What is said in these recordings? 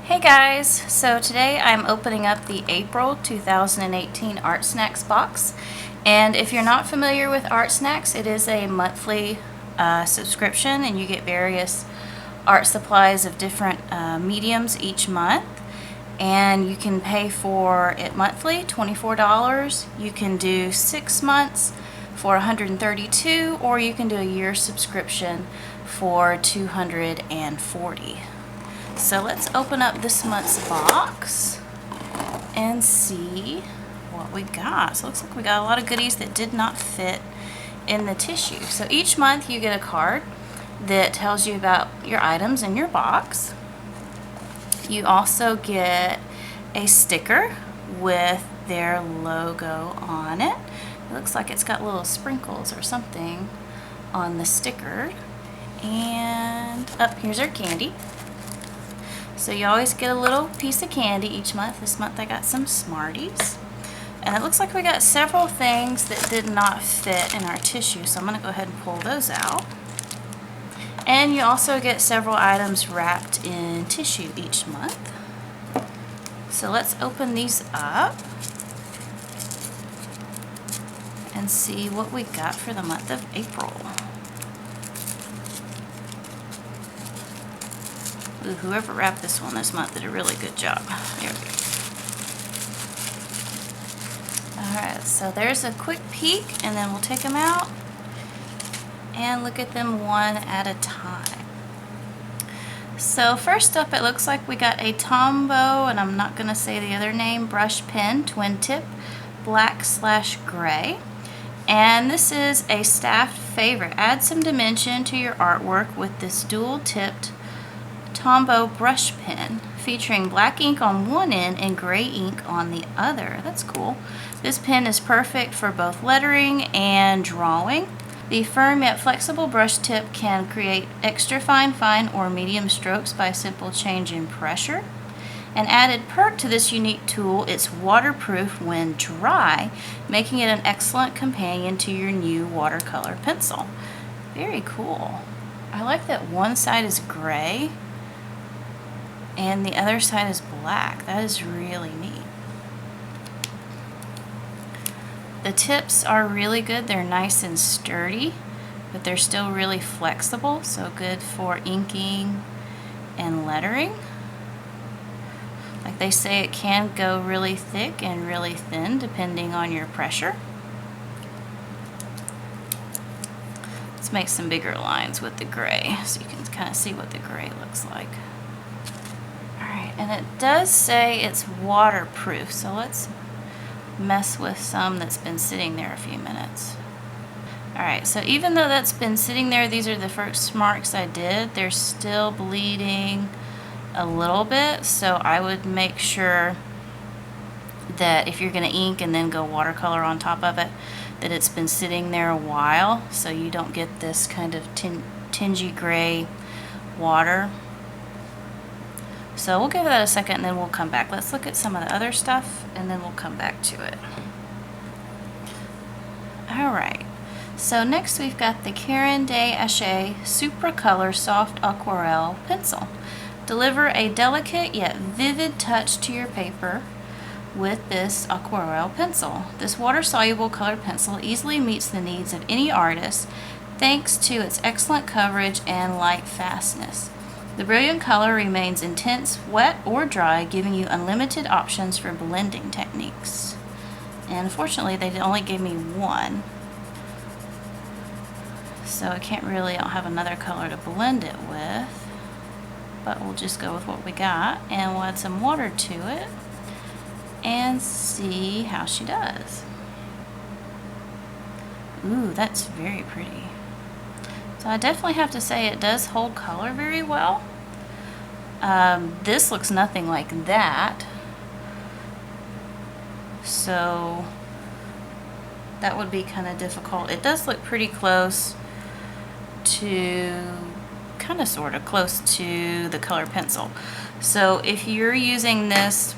Hey guys, so today I'm opening up the April 2018 ArtSnacks box, and if you're not familiar with ArtSnacks, it is a monthly subscription and you get various art supplies of different mediums each month, and you can pay for it monthly, $24. You can do 6 months for $132, or you can do a year subscription for $240. So let's open up this month's box and see what we got. So it looks like we got a lot of goodies that did not fit in the tissue. So each month you get a card that tells you about your items in your box. You also get a sticker with their logo on it. It looks like it's got little sprinkles or something on the sticker. And here's our candy. So you always get a little piece of candy each month. This month I got some Smarties. And it looks like we got several things that did not fit in our tissue, so I'm going to go ahead and pull those out. And you also get several items wrapped in tissue each month. So let's open these up and see what we got for the month of April. Ooh, whoever wrapped this one this month did a really good job. There we go. Alright, so there's a quick peek, and then we'll take them out and look at them one at a time. So first up, it looks like we got a Tombow, and I'm not going to say the other name, brush pen, twin tip, black/gray. And this is a staff favorite. Add some dimension to your artwork with this dual-tipped Tombow Brush Pin, featuring black ink on one end and gray ink on the other. That's cool. This pen is perfect for both lettering and drawing. The firm yet flexible brush tip can create extra fine or medium strokes by a simple change in pressure. An added perk to this unique tool, it's waterproof when dry, making it an excellent companion to your new watercolor pencil. Very cool. I like that one side is gray and the other side is black. That is really neat. The tips are really good. They're nice and sturdy, but they're still really flexible, so good for inking and lettering. Like they say, it can go really thick and really thin depending on your pressure. Let's make some bigger lines with the gray so you can kind of see what the gray looks like. And it does say it's waterproof, so let's mess with some that's been sitting there a few minutes. Alright, so even though that's been sitting there, these are the first marks I did, they're still bleeding a little bit, so I would make sure that if you're going to ink and then go watercolor on top of it, that it's been sitting there a while, so you don't get this kind of tingy gray water. So we'll give that a second and then we'll come back. Let's look at some of the other stuff and then we'll come back to it. Alright, so next we've got the Caran Supracolor Soft Aquarelle Pencil. Deliver a delicate yet vivid touch to your paper with this Aquarelle pencil. This water-soluble colored pencil easily meets the needs of any artist thanks to its excellent coverage and light fastness. The brilliant color remains intense, wet, or dry, giving you unlimited options for blending techniques. And unfortunately, they only gave me one. So I don't have another color to blend it with. But we'll just go with what we got, and we'll add some water to it and see how she does. Ooh, that's very pretty. So I definitely have to say it does hold color very well. This looks nothing like that. So that would be kind of difficult. It does look pretty close to, sort of close to the color pencil. So if you're using this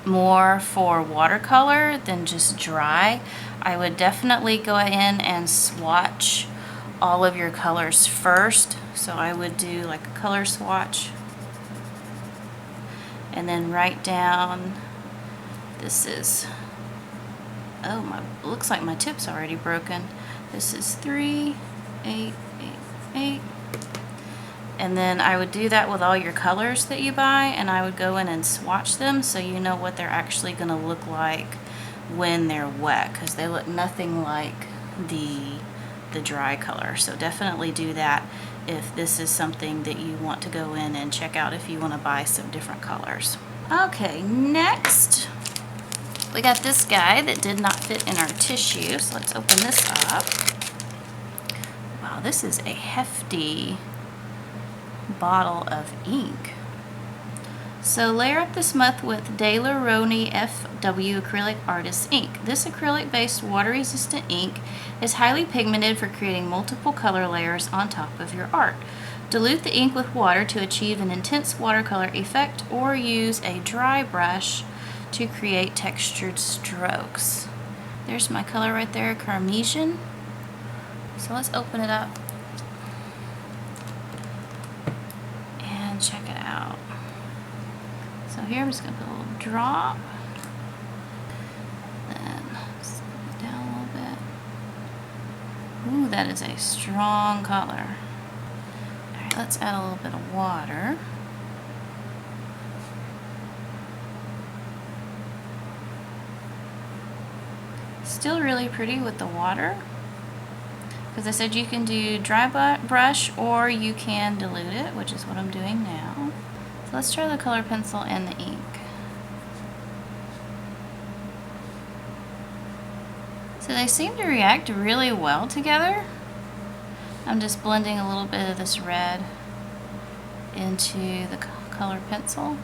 more for watercolor than just dry, I would definitely go in and swatch all of your colors first. So I would do like a color swatch and then write down, this is, oh, looks like my tip's already broken. This is 3, 8, 8, 8. And then I would do that with all your colors that you buy, and I would go in and swatch them so you know what they're actually going to look like when they're wet, because they look nothing like the dry color. So definitely do that if this is something that you want to go in and check out if you want to buy some different colors. Okay, next we got this guy that did not fit in our tissue, so let's open this up. Wow, this is a hefty bottle of ink. So layer up this month with Daler-Rowney FW Acrylic Artist Ink. This acrylic-based water-resistant ink is highly pigmented for creating multiple color layers on top of your art. Dilute the ink with water to achieve an intense watercolor effect, or use a dry brush to create textured strokes. There's my color right there, Carmesian. So let's open it up and check it out. So here I'm just going to put a little drop, then just put it down a little bit. Ooh, that is a strong color. Alright, let's add a little bit of water. Still really pretty with the water. Because I said you can do dry brush or you can dilute it, which is what I'm doing now. So let's try the color pencil and the ink. So they seem to react really well together. I'm just blending a little bit of this red into the color pencil.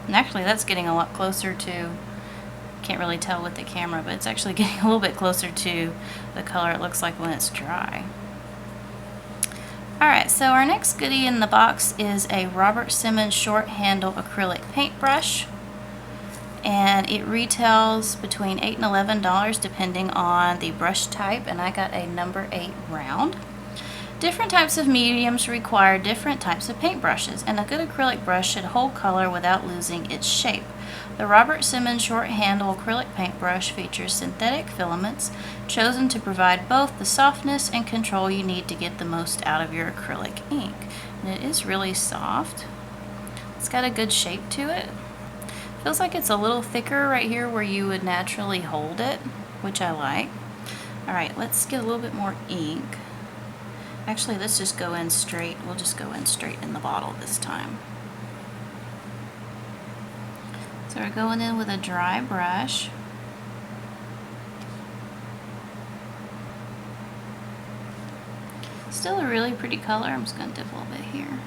And actually that's getting a lot closer to, can't really tell with the camera, but it's actually getting a little bit closer to the color it looks like when it's dry. Alright, so our next goodie in the box is a Simmons short handle acrylic paintbrush, and it retails between $8 and $11 depending on the brush type, and I got a number 8 round. Different types of mediums require different types of paintbrushes, and a good acrylic brush should hold color without losing its shape. The Simmons short handle acrylic paintbrush features synthetic filaments chosen to provide both the softness and control you need to get the most out of your acrylic ink. And it is really soft. It's got a good shape to it. Feels like it's a little thicker right here where you would naturally hold it, which I like. Alright, let's get a little bit more ink. Actually, let's just go in straight. We'll just go in straight in the bottle this time. So we're going in with a dry brush. Still a really pretty color. I'm just going to dip a little bit here.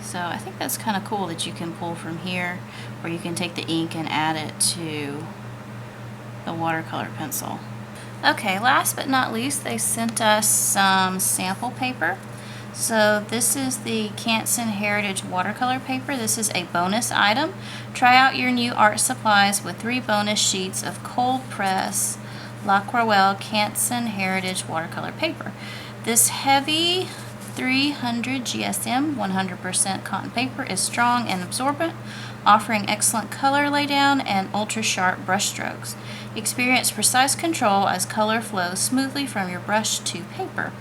So I think that's kind of cool that you can pull from here, or you can take the ink and add it to the watercolor pencil. Okay, last but not least, they sent us some sample paper. So this is the Canson Heritage Watercolor Paper. This is a bonus item. Try out your new art supplies with 3 bonus sheets of cold press Aquarelle Canson Heritage Watercolor Paper. This heavy 300 GSM 100% cotton paper is strong and absorbent, offering excellent color laydown and ultra sharp brush strokes. Experience precise control as color flows smoothly from your brush to paper.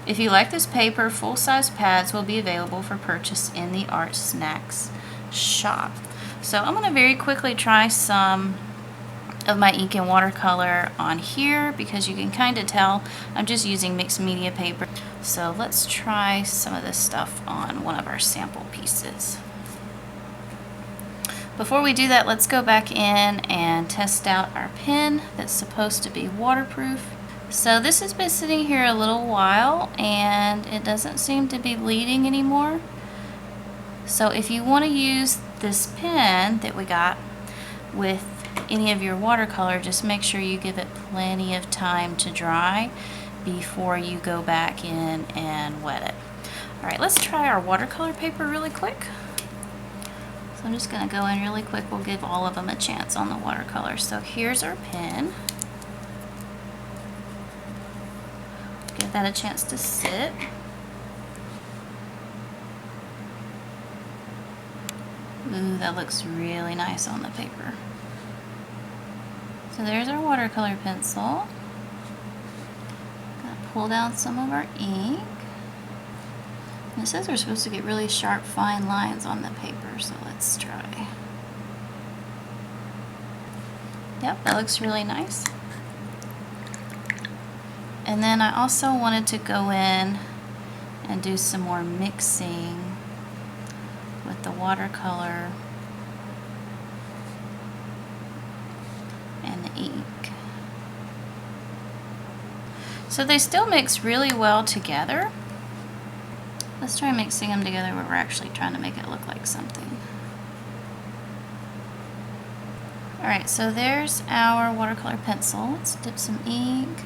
If you like this paper, full-size pads will be available for purchase in the ArtSnacks shop. So I'm going to very quickly try some of my ink and watercolor on here, because you can kind of tell I'm just using mixed media paper. So let's try some of this stuff on one of our sample pieces. Before we do that, let's go back in and test out our pen that's supposed to be waterproof. So this has been sitting here a little while and it doesn't seem to be bleeding anymore. So if you want to use this pen that we got with any of your watercolor, just make sure you give it plenty of time to dry before you go back in and wet it. Alright, let's try our watercolor paper really quick. So I'm just going to go in really quick. We'll give all of them a chance on the watercolor. So here's our pen. Give that a chance to sit. Ooh, that looks really nice on the paper. So there's our watercolor pencil. Gonna pull down some of our ink. And it says we're supposed to get really sharp, fine lines on the paper, so let's try. Yep, that looks really nice. And then I also wanted to go in and do some more mixing with the watercolor and the ink. So they still mix really well together. Let's try mixing them together where we're actually trying to make it look like something. Alright, so there's our watercolor pencil. Let's dip some ink.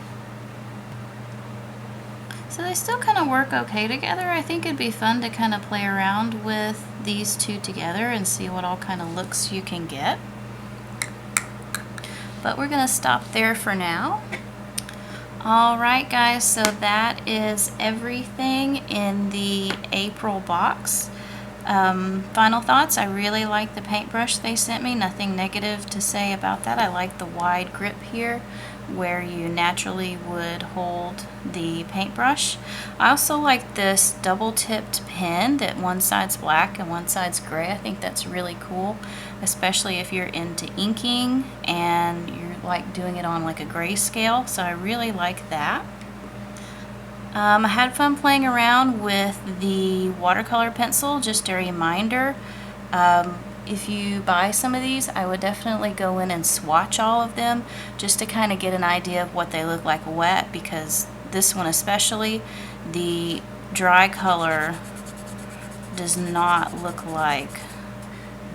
So they still kind of work okay together. I think it'd be fun to kind of play around with these two together and see what all kind of looks you can get. But we're going to stop there for now. Alright guys, so that is everything in the April box. Final thoughts, I really like the paintbrush they sent me. Nothing negative to say about that. I like the wide grip here where you naturally would hold the paintbrush. I also like this double-tipped pen that one side's black and one side's gray. I think that's really cool, especially if you're into inking and you're like doing it on like a grayscale. So I really like that. I had fun playing around with the watercolor pencil. Just a reminder, if you buy some of these, I would definitely go in and swatch all of them just to kind of get an idea of what they look like wet, because this one especially, the dry color does not look like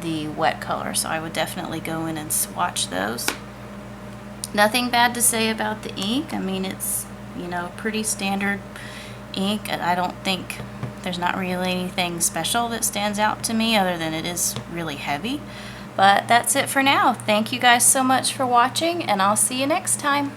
the wet color, so I would definitely go in and swatch those. Nothing bad to say about the ink. I mean, it's, you know, pretty standard ink. I don't think there's not really anything special that stands out to me other than it is really heavy. But that's it for now. Thank you guys so much for watching, and I'll see you next time.